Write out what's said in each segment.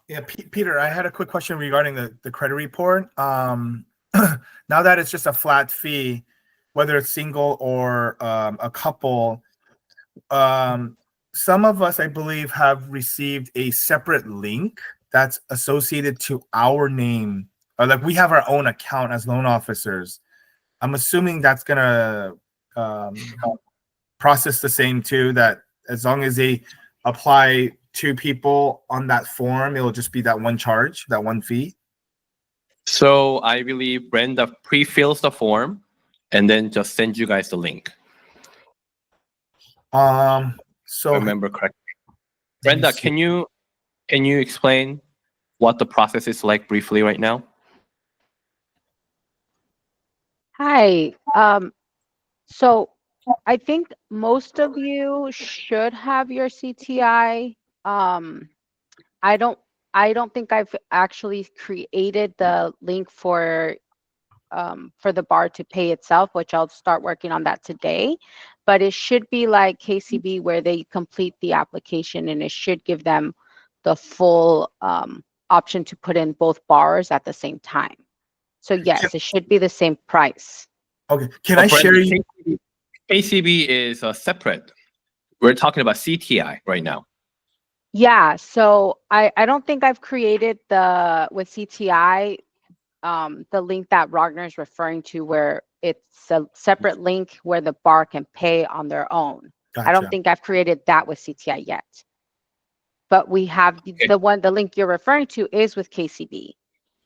Yeah, Peter, I had a quick question regarding the credit report. Now that it's just a flat fee, whether it's single or a couple, um, some of us, I believe, have received a separate link that's associated to our name, or like we have our own account as loan officers. I'm assuming that's gonna um, process the same too. That as long as they apply two people on that form, it'll just be that one charge, that one fee. So I believe Brenda pre-fills the form and then just sends you guys the link. So Remember correctly. Brenda, can you explain what the process is like briefly right now? Hi. So I think most of you should have your CTI. I don't think I've actually created the link for the bar to pay itself, which I'll start working on that today. But it should be like KCB where they complete the application and it should give them the full option to put in both bars at the same time. So yes, it should be the same price. Okay, can I share you? KCB is separate. We're talking about CTI right now. Yeah, so I don't think I've created with CTI the link that Ragnar is referring to, where it's a separate link where the bar can pay on their own. Gotcha. I don't think I've created that with CTI yet. But we have the link you're referring to is with KCB.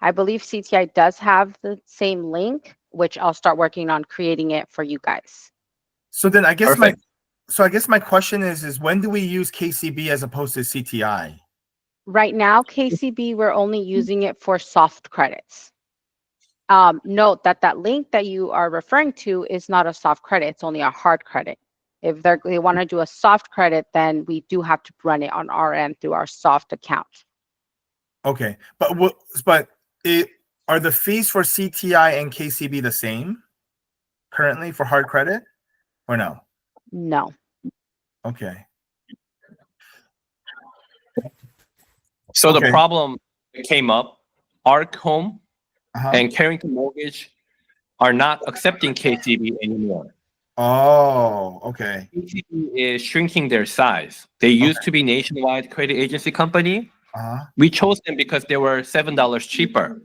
I believe CTI does have the same link, which I'll start working on creating it for you guys. So then I guess my question is when do we use KCB as opposed to CTI? Right now, KCB, we're only using it for soft credits. Note that link that you are referring to is not a soft credit. It's only a hard credit. If they want to do a soft credit, then we do have to run it on our end through our soft account. Okay, but are the fees for CTI and KCB the same currently for hard credit or no? No. Okay. So the problem came up. Arc Home and Carrington Mortgage are not accepting KCB anymore. Oh, okay. KCB is shrinking their size. They used to be nationwide credit agency company. We chose them because they were $7 cheaper.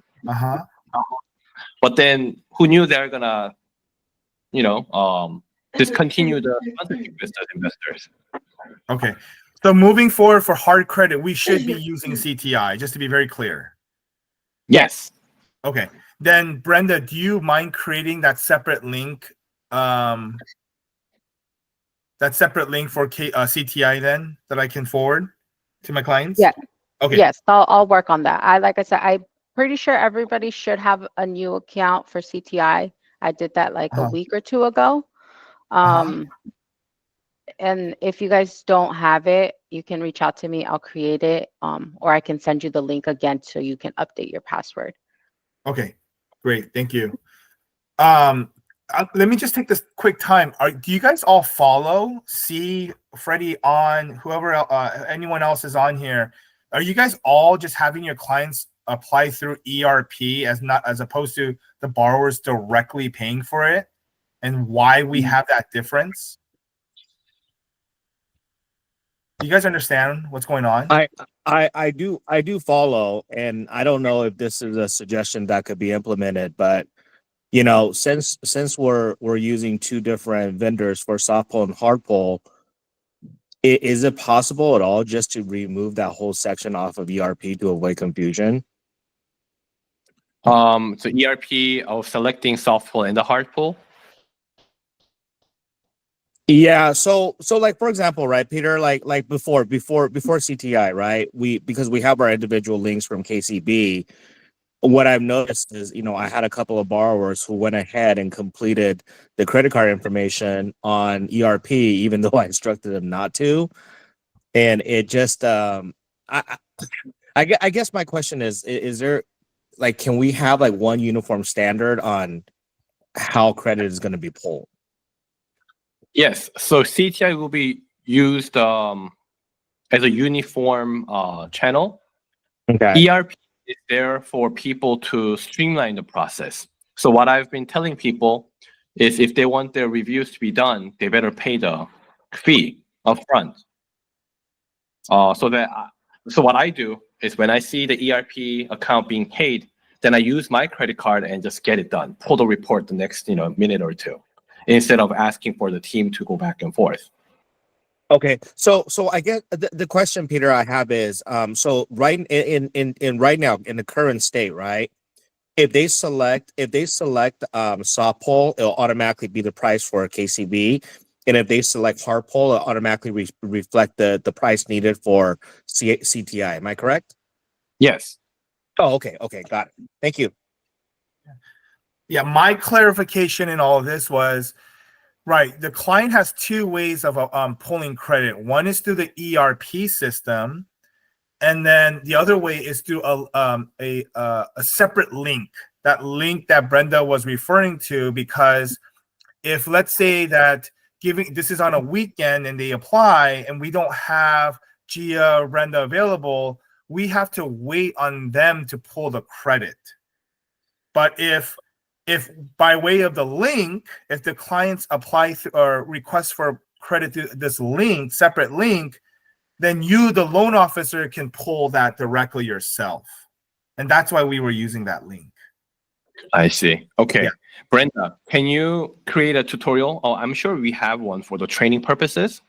But then who knew they're gonna, discontinue the sponsorship with investors. Okay. So moving forward for hard credit, we should be using CTI, just to be very clear. Yes. Okay. Then Brenda, do you mind creating that separate link? That separate link for CTI then that I can forward to my clients? Yeah. Okay. Yes, I'll work on that. Like I said, I'm pretty sure everybody should have a new account for CTI. I did that like a week or two ago. And if you guys don't have it, you can reach out to me. I'll create it, or I can send you the link again so you can update your password. Okay, great. Thank you. Let me just take this quick time. Do you guys all follow? See Freddie on, whoever, anyone else is on here. Are you guys all just having your clients apply through ERP as opposed to the borrowers directly paying for it? And why we have that difference? Do you guys understand what's going on? I do follow, and I don't know if this is a suggestion that could be implemented, but since we're using two different vendors for soft pull and hard pull, is it possible at all just to remove that whole section off of ERP to avoid confusion? So ERP of selecting soft pull and the hard pull. Yeah, so like for example, right, Peter, like before CTI, right? Because we have our individual links from KCB. What I've noticed is, I had a couple of borrowers who went ahead and completed the credit card information on ERP, even though I instructed them not to. And it just, I guess my question is there, like, can we have like one uniform standard on how credit is going to be pulled? Yes. So CTI will be used as a uniform channel. Okay. ERP is there for people to streamline the process. So what I've been telling people is if they want their reviews to be done, they better pay the fee upfront. So what I do is when I see the ERP account being paid, then I use my credit card and just get it done. Pull the report the next minute or two, instead of asking for the team to go back and forth. Okay, so I get the question, Peter, I have is so right in right now in the current state, right? If they select soft poll, it'll automatically be the price for a KCB, and if they select hard poll, it'll automatically reflect the price needed for CTI. Am I correct? Yes. Oh, okay, got it. Thank you. Yeah, my clarification in all of this was, right, the client has two ways of pulling credit. One is through the ERP system, and then the other way is through a separate link. That link that Brenda was referring to, because if let's say that this is on a weekend and they apply and we don't have Gia, Brenda available, we have to wait on them to pull the credit. But if by way of the link, if the clients apply or request for credit through this link, separate link, then you, the loan officer, can pull that directly yourself. And that's why we were using that link. I see. Okay. Yeah. Brenda, can you create a tutorial? Oh, I'm sure we have one for the training purposes.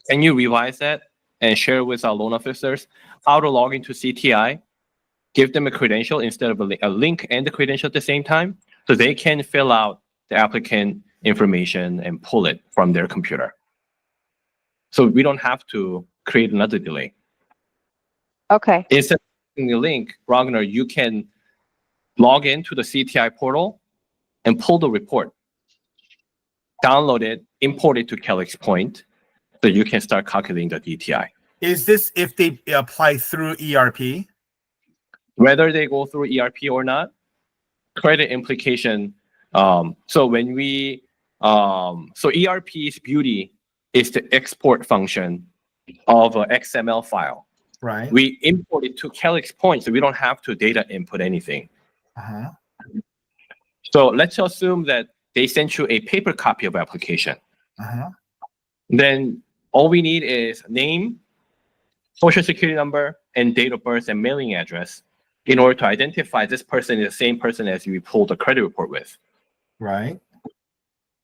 Can you revise that and share with our loan officers how to log into CTI, give them a credential instead of a link and the credential at the same time, so they can fill out the applicant information and pull it from their computer. So we don't have to create another delay. Okay. Instead of using the link, Ragnar, you can log into the CTI portal and pull the report. Download it, import it to Calyx Point, so you can start calculating the DTI. Is this if they apply through ERP? Whether they go through ERP or not, credit implication. So when we, so ERP's beauty is the export function of an XML file. Right. We import it to Calyx Point, so we don't have to data input anything. Uh-huh. So let's assume that they sent you a paper copy of application. Uh-huh. Then all we need is name, social security number, and date of birth and mailing address in order to identify this person is the same person as you pulled the credit report with. Right.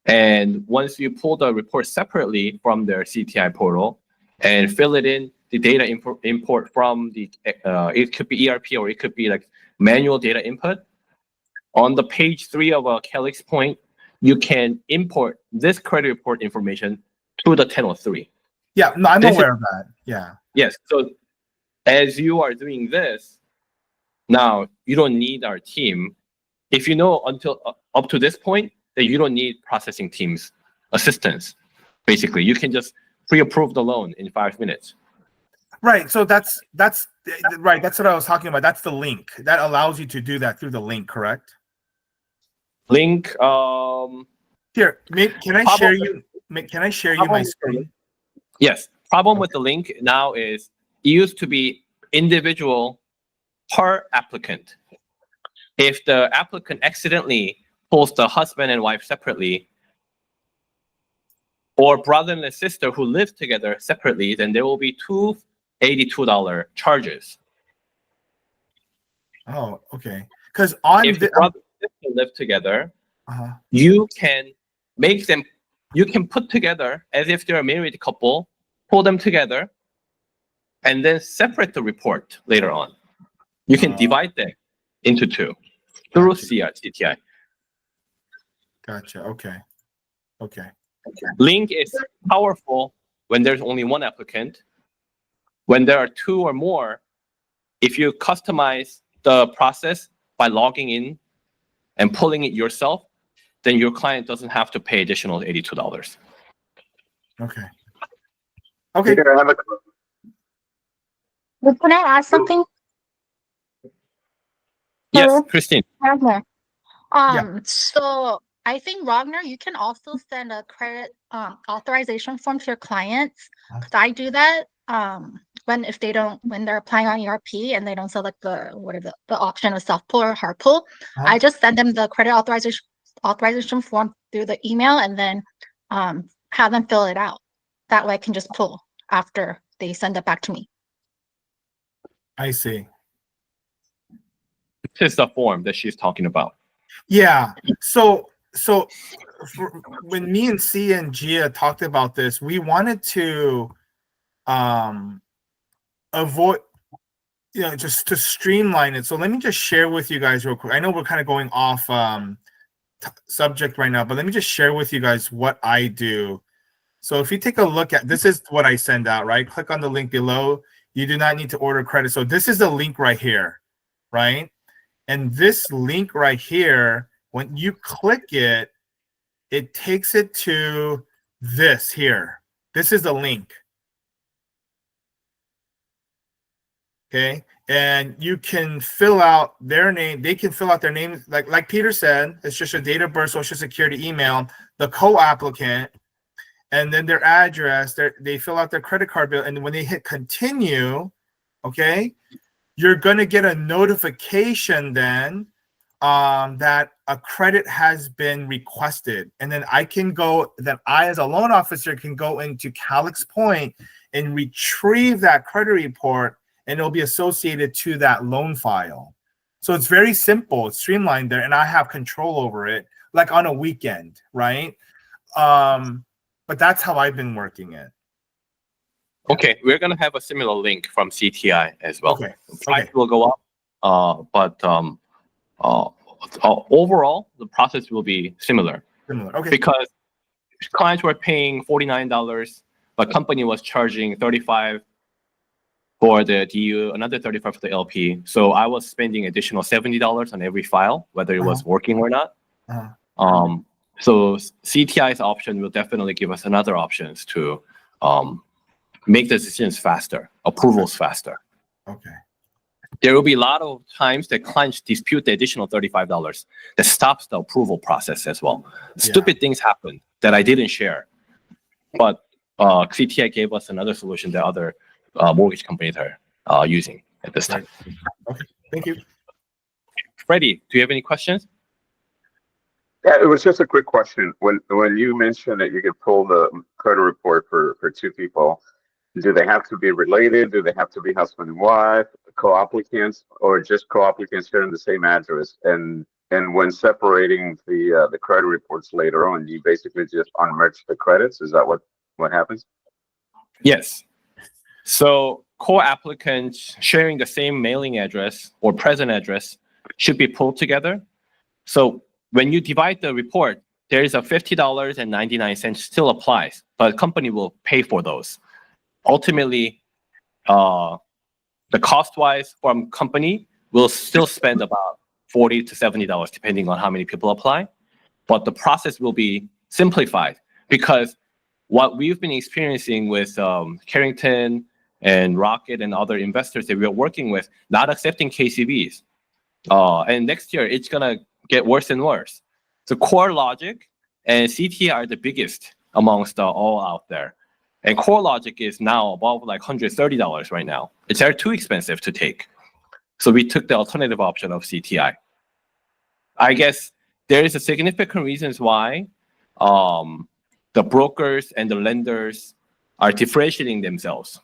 And once you pull the report separately from their CTI portal and fill it in, the data import from the, it could be ERP or it could be like manual data input. On the page 3 of a Calyx Point, you can import this credit report information to the 1003. Yeah, no, I'm aware of that. Yeah. Yes. So as you are doing this, now you don't need our team. If you know until up to this point that you don't need processing team's assistance, basically, you can just pre-approve the loan in 5 minutes. Right. So that's right. That's what I was talking about. That's the link that allows you to do that through the link, correct? Link. Here, can I share you? Can I share you my screen? Yes. Problem with the link now is it used to be individual per applicant. If the applicant accidentally pulls the husband and wife separately, or brother and sister who live together separately, then there will be two $82 charges. Oh, okay. Because on if the brother and sister live together, uh-huh. you can make them. You can put together as if they're a married couple, pull them together, and then separate the report later on. You can divide them into two through CTI. Gotcha. Okay. Okay. Link is powerful when there's only one applicant. When there are two or more, if you customize the process by logging in and pulling it yourself, then your client doesn't have to pay additional $82. Okay. Okay. Peter, I have a Can I ask something? Yes, Hello? Christine. Ragnar. Yeah. So I think Ragnar, you can also send a credit authorization form to your clients. Because I do that if they're applying on ERP and they don't select the option of self pull or hard pull, I just send them the credit authorization form through the email and then have them fill it out. That way I can just pull after they send it back to me. I see. This is the form that she's talking about. Yeah. So when me and C and Gia talked about this, we wanted to avoid, just to streamline it. So let me just share with you guys real quick. I know we're kind of going off subject right now, but let me just share with you guys what I do. So if you take a look at, this is what I send out, right? Click on the link below. You do not need to order credit. So this is the link right here, right? And this link right here, when you click it, it takes it to this here. This is the link. Okay. And you can fill out their name. They can fill out their name. Like Peter said, it's just a date of birth, social security, email, the co-applicant, and then their address. They fill out their credit card bill. And when they hit continue, okay, you're going to get a notification then that a credit has been requested. And then I, as a loan officer, can go into Calyx Point and retrieve that credit report, and it'll be associated to that loan file. So it's very simple. It's streamlined there, and I have control over it, like on a weekend, right? But that's how I've been working it. Okay, we're gonna have a similar link from CTI as well. Okay. Price will go up, but overall the process will be similar. Okay. Because clients were paying $49, but company was charging $35 for the DU, another $35 for the LP. So I was spending additional $70 on every file, whether it was working or not. So CTI's option will definitely give us another options to make the decisions faster, approvals faster. Okay. There will be a lot of times that clients dispute the additional $35 that stops the approval process as well. Stupid things happen that I didn't share, but CTI gave us another solution that other mortgage companies are using at this time. Okay, thank you. Freddie, do you have any questions? Yeah, it was just a quick question. When you mentioned that you could pull the credit report for two people, do they have to be related? Do they have to be husband and wife, co-applicants, or just co-applicants sharing the same address? And when separating the credit reports later on, you basically just unmerge the credits. Is that what happens? Yes. So co-applicants sharing the same mailing address or present address should be pulled together. So when you divide the report, there is a $50.99 still applies, but the company will pay for those. Ultimately, the cost-wise from company will still spend about $40 to $70 depending on how many people apply, but the process will be simplified because what we've been experiencing with Carrington and Rocket and other investors that we're working with, not accepting KCBs. And next year, it's gonna get worse and worse. So CoreLogic and CTI are the biggest amongst all out there. And CoreLogic is now above like $130 right now. It's too expensive to take. So we took the alternative option of CTI. I guess there is a significant reasons why the brokers and the lenders are differentiating themselves.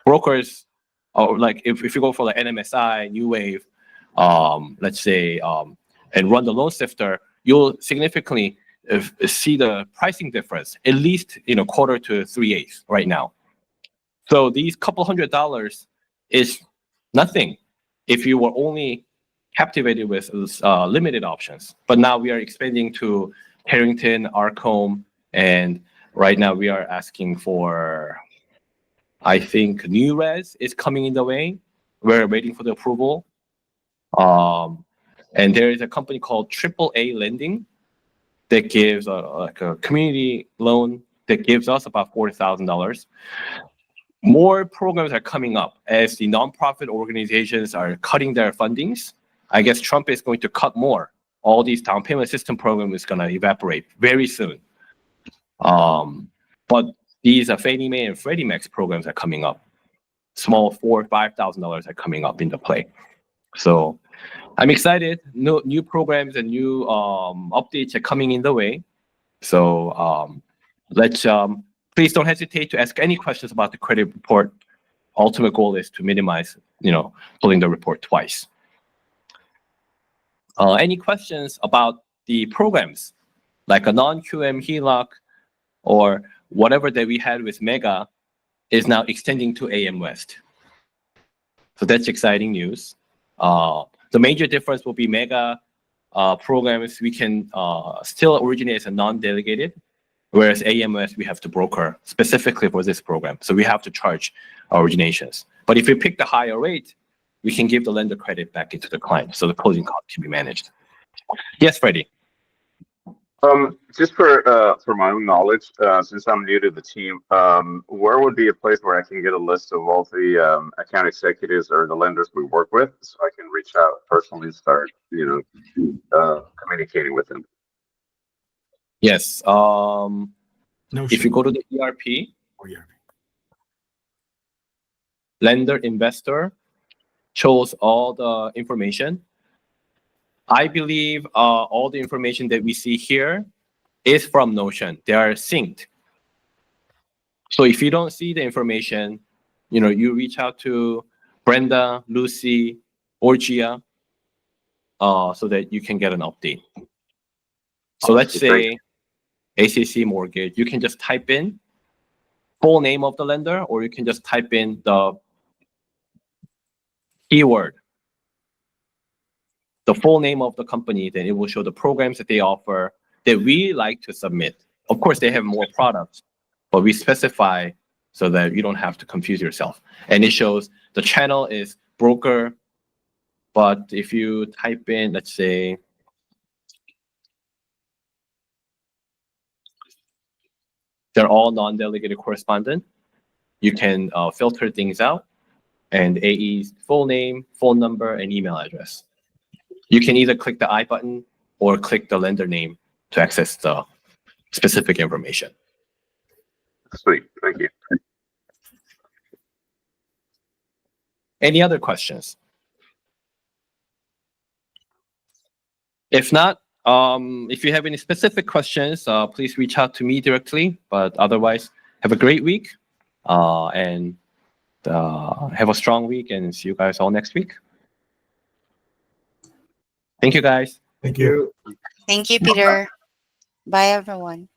Brokers, like if you go for like NMSI, New Wave, let's say, and run the loan sifter, you'll significantly see the pricing difference, at least quarter to 3/8 right now. So these couple $100 is nothing if you were only captivated with limited options. But now we are expanding to Carrington, Arcombe, and right now we are asking for, I think, New Res is coming in the way. We're waiting for the approval. And there is a company called AAA Lending that gives like a community loan that gives us about $40,000. More programs are coming up as the nonprofit organizations are cutting their fundings. I guess Trump is going to cut more. All these down payment system program is going to evaporate very soon. But these Fannie Mae and Freddie Mac's programs are coming up. small $4,000 or $5,000 are coming up in the play. So I'm excited. New programs and new updates are coming in the way. So let's please don't hesitate to ask any questions about the credit report. Ultimate goal is to minimize, pulling the report twice. Any questions about the programs, like a non-QM HELOC or whatever that we had with Mega is now extending to AM West. So that's exciting news. The major difference will be Mega programs we can still originate as a non-delegated, whereas AM West we have to broker specifically for this program. So we have to charge originations. But if we pick the higher rate, we can give the lender credit back into the client, so the closing cost can be managed. Yes, Freddie. Just for my own knowledge, since I'm new to the team, where would be a place where I can get a list of all the account executives or the lenders we work with, so I can reach out personally and start, communicating with them? Yes. If you go to the ERP, lender investor shows all the information. I believe all the information that we see here is from Notion. They are synced. So if you don't see the information, you reach out to Brenda, Lucy, or Gia, so that you can get an update. So let's say ACC mortgage, you can just type in full name of the lender, or you can just type in the keyword, the full name of the company, then it will show the programs that they offer that we like to submit. Of course, they have more products, but we specify so that you don't have to confuse yourself. And it shows the channel is broker, but if you type in, let's say, they're all non-delegated correspondent, you can filter things out, and AE's full name, phone number, and email address. You can either click the I button or click the lender name to access the specific information. Sweet, thank you. Any other questions? If not, if you have any specific questions, please reach out to me directly. But otherwise, have a great week and have a strong week, and see you guys all next week. Thank you, guys. Thank you. Thank you, Peter. Bye, everyone.